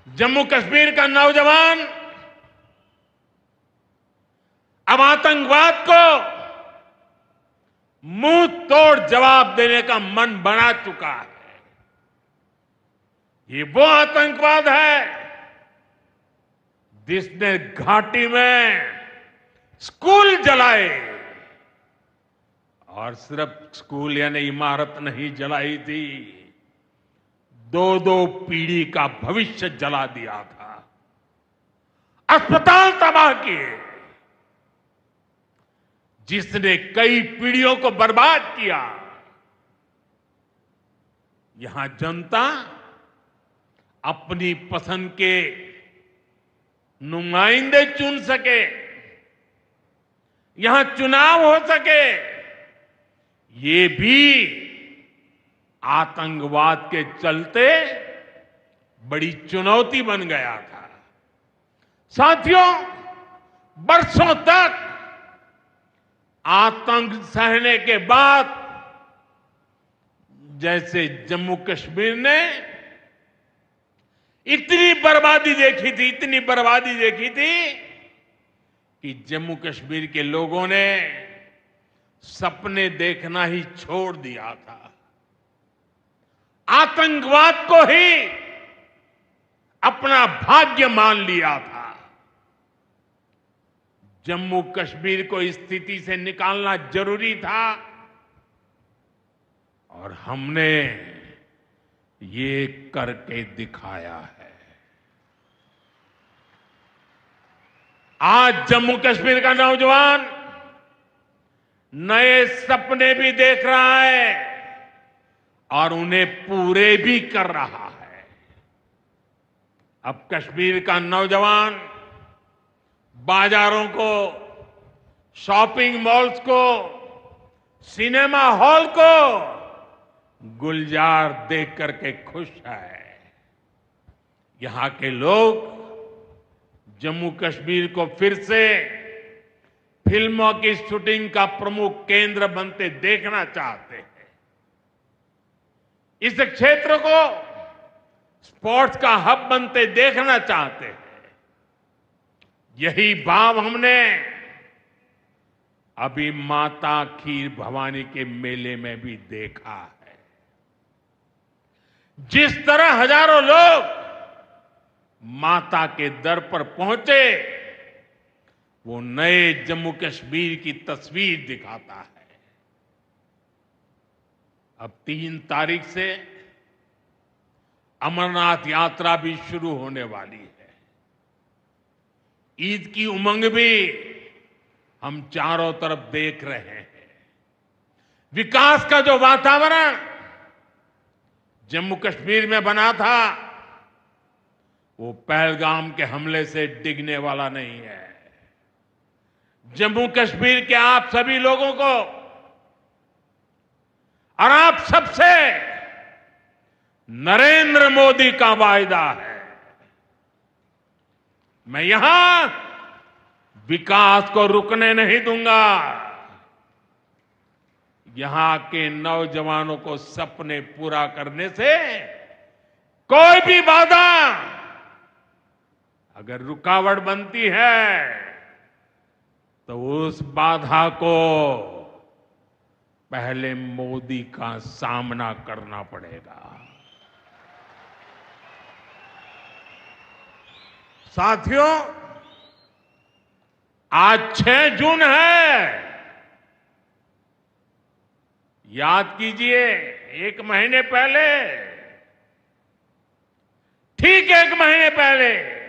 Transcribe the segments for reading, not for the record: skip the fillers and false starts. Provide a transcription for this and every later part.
जम्मू कश्मीर का नौजवान अब आतंकवाद को मुंह तोड़ जवाब देने का मन बना चुका है। ये वो आतंकवाद है जिसने घाटी में स्कूल जलाए, और सिर्फ स्कूल यानी इमारत नहीं जलाई थी, दो दो पीढ़ी का भविष्य जला दिया था, अस्पताल तबाह किए, जिसने कई पीढ़ियों को बर्बाद किया। यहां जनता अपनी पसंद के नुमाइंदे चुन सके, यहां चुनाव हो सके, ये भी आतंकवाद के चलते बड़ी चुनौती बन गया था। साथियों, बरसों तक आतंक सहने के बाद जैसे जम्मू कश्मीर ने इतनी बर्बादी देखी थी कि जम्मू कश्मीर के लोगों ने सपने देखना ही छोड़ दिया था। आतंकवाद को ही अपना भाग्य मान लिया था। जम्मू कश्मीर को इस स्थिति से निकालना जरूरी था, और हमने ये करके दिखाया है। आज जम्मू कश्मीर का नौजवान नए सपने भी देख रहा है और उन्हें पूरे भी कर रहा है। अब कश्मीर का नौजवान बाजारों को, शॉपिंग मॉल्स को, सिनेमा हॉल को गुलजार देख करके खुश है। यहां के लोग जम्मू कश्मीर को फिर से फिल्मों की शूटिंग का प्रमुख केंद्र बनते देखना चाहते हैं। इस क्षेत्र को स्पोर्ट्स का हब बनते देखना चाहते हैं। यही भाव हमने अभी माता खीर भवानी के मेले में भी देखा है। जिस तरह हजारों लोग माता के दर पर पहुंचे, वो नए जम्मू कश्मीर की तस्वीर दिखाता है। अब 3 तारीख से अमरनाथ यात्रा भी शुरू होने वाली है। ईद की उमंग भी हम चारों तरफ देख रहे हैं। विकास का जो वातावरण जम्मू कश्मीर में बना था, वो पहलगाम के हमले से डिगने वाला नहीं है। जम्मू कश्मीर के आप सभी लोगों को और आप सबसे नरेंद्र मोदी का वायदा है। मैं यहां विकास को रुकने नहीं दूंगा। यहां के नौजवानों को सपने पूरा करने से कोई भी बाधा अगर रुकावट बनती है, तो उस बाधा को पहले मोदी का सामना करना पड़ेगा। साथियों, आज 6 जून है। याद कीजिए, 1 महीने पहले, ठीक 1 महीने पहले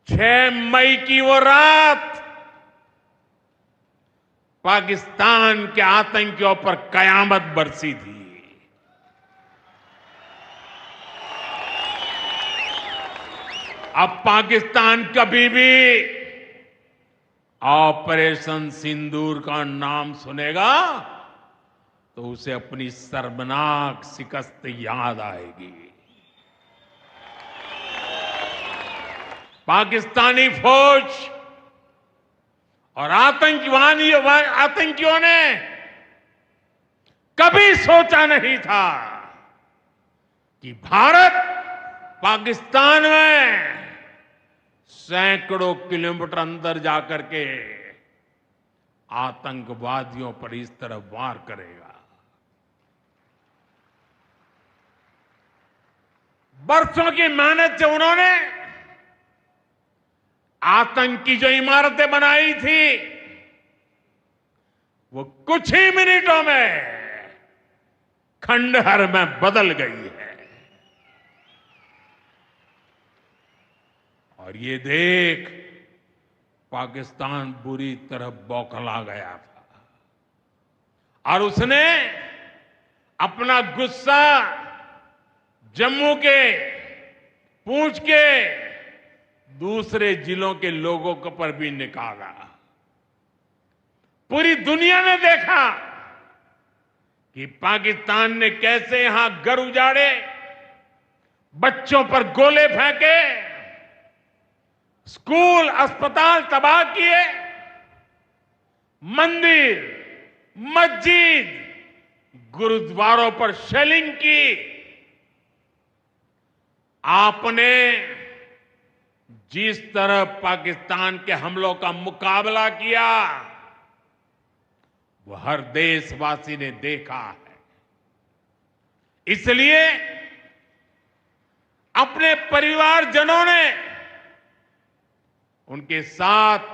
6 मई की वो रात पाकिस्तान के आतंकियों पर कयामत बरसी थी। अब पाकिस्तान कभी भी ऑपरेशन सिंदूर का नाम सुनेगा तो उसे अपनी शर्मनाक शिकस्त याद आएगी। पाकिस्तानी फौज और आतंकियों ने कभी सोचा नहीं था कि भारत पाकिस्तान में सैकड़ों किलोमीटर अंदर जाकर के आतंकवादियों पर इस तरह वार करेगा। बरसों की मेहनत से उन्होंने आतंक की जो इमारतें बनाई थी वो कुछ ही मिनटों में खंडहर में बदल गई है। और ये देख पाकिस्तान बुरी तरह बौखला गया था और उसने अपना गुस्सा जम्मू के, पूंछ के दूसरे जिलों के लोगों के पर भी निकाला। पूरी दुनिया ने देखा कि पाकिस्तान ने कैसे यहां घर उजाड़े, बच्चों पर गोले फेंके, स्कूल अस्पताल तबाह किए, मंदिर, मस्जिद, गुरुद्वारों पर शेलिंग की। आपने जिस तरह पाकिस्तान के हमलों का मुकाबला किया वो हर देशवासी ने देखा है। इसलिए अपने परिवारजनों ने उनके साथ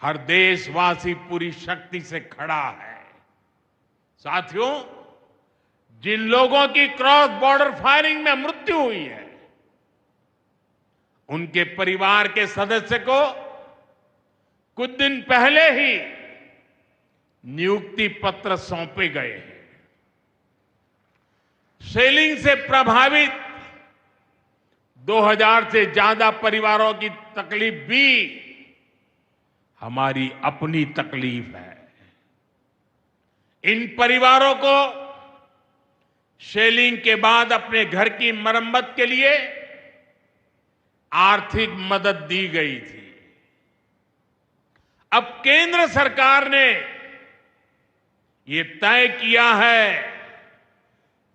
हर देशवासी पूरी शक्ति से खड़ा है। साथियों, जिन लोगों की क्रॉस बॉर्डर फायरिंग में मृत्यु हुई है उनके परिवार के सदस्य को कुछ दिन पहले ही नियुक्ति पत्र सौंपे गए हैं। शेलिंग से प्रभावित 2000 से ज्यादा परिवारों की तकलीफ भी हमारी अपनी तकलीफ है। इन परिवारों को शेलिंग के बाद अपने घर की मरम्मत के लिए आर्थिक मदद दी गई थी। अब केंद्र सरकार ने ये तय किया है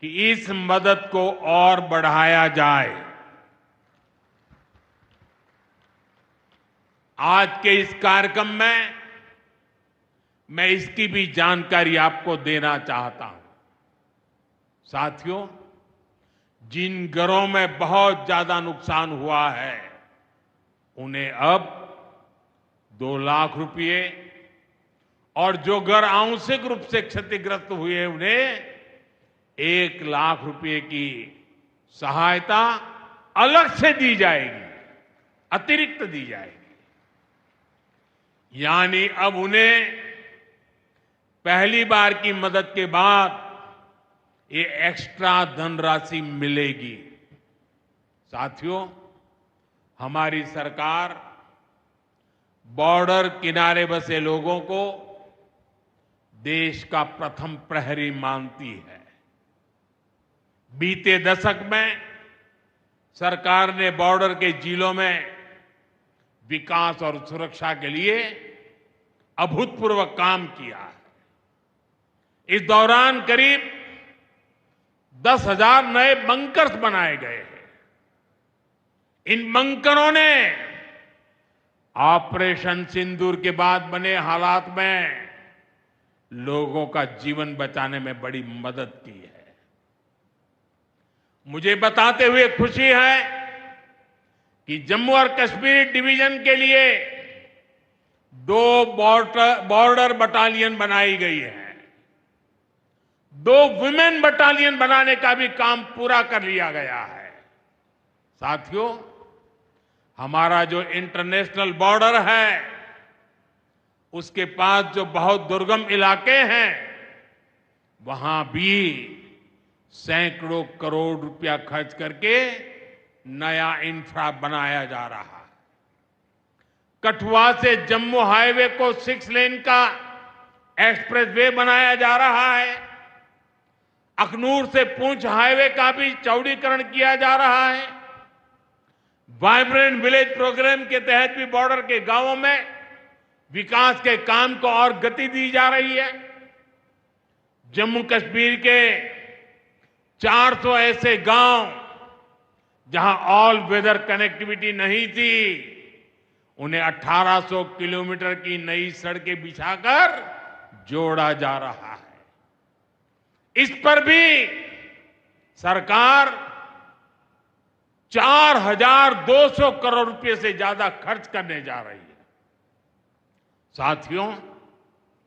कि इस मदद को और बढ़ाया जाए। आज के इस कार्यक्रम में मैं इसकी भी जानकारी आपको देना चाहता हूं। साथियों, जिन घरों में बहुत ज्यादा नुकसान हुआ है उन्हें अब 2 लाख रुपए और जो घर आंशिक रूप से क्षतिग्रस्त हुए उन्हें 1 लाख रुपए की सहायता अलग से दी जाएगी, अतिरिक्त दी जाएगी। यानी अब उन्हें पहली बार की मदद के बाद ये एक्स्ट्रा धनराशि मिलेगी। साथियों, हमारी सरकार बॉर्डर किनारे बसे लोगों को देश का प्रथम प्रहरी मानती है। बीते दशक में सरकार ने बॉर्डर के जिलों में विकास और सुरक्षा के लिए अभूतपूर्व काम किया है। इस दौरान करीब 10,000 नए बंकर्स बनाए गए हैं। इन बंकरों ने ऑपरेशन सिंदूर के बाद बने हालात में लोगों का जीवन बचाने में बड़ी मदद की है। मुझे बताते हुए खुशी है कि जम्मू और कश्मीर डिवीजन के लिए 2 बॉर्डर बटालियन बनाई गई है। 2 वुमेन बटालियन बनाने का भी काम पूरा कर लिया गया है। साथियों, हमारा जो इंटरनेशनल बॉर्डर है उसके पास जो बहुत दुर्गम इलाके हैं वहां भी सैकड़ों करोड़ रुपया खर्च करके नया इंफ्रा बनाया जा रहा है। कठुआ से जम्मू हाईवे को 6 लेन का एक्सप्रेसवे बनाया जा रहा है। अखनूर से पुंछ हाईवे का भी चौड़ीकरण किया जा रहा है। वाइब्रेंट विलेज प्रोग्राम के तहत भी बॉर्डर के गांवों में विकास के काम को और गति दी जा रही है। जम्मू कश्मीर के 400 ऐसे गांव जहां ऑल वेदर कनेक्टिविटी नहीं थी, उन्हें 1800 किलोमीटर की नई सड़कें बिछाकर जोड़ा जा रहा है। इस पर भी सरकार 4200 करोड़ रुपए से ज्यादा खर्च करने जा रही है। साथियों,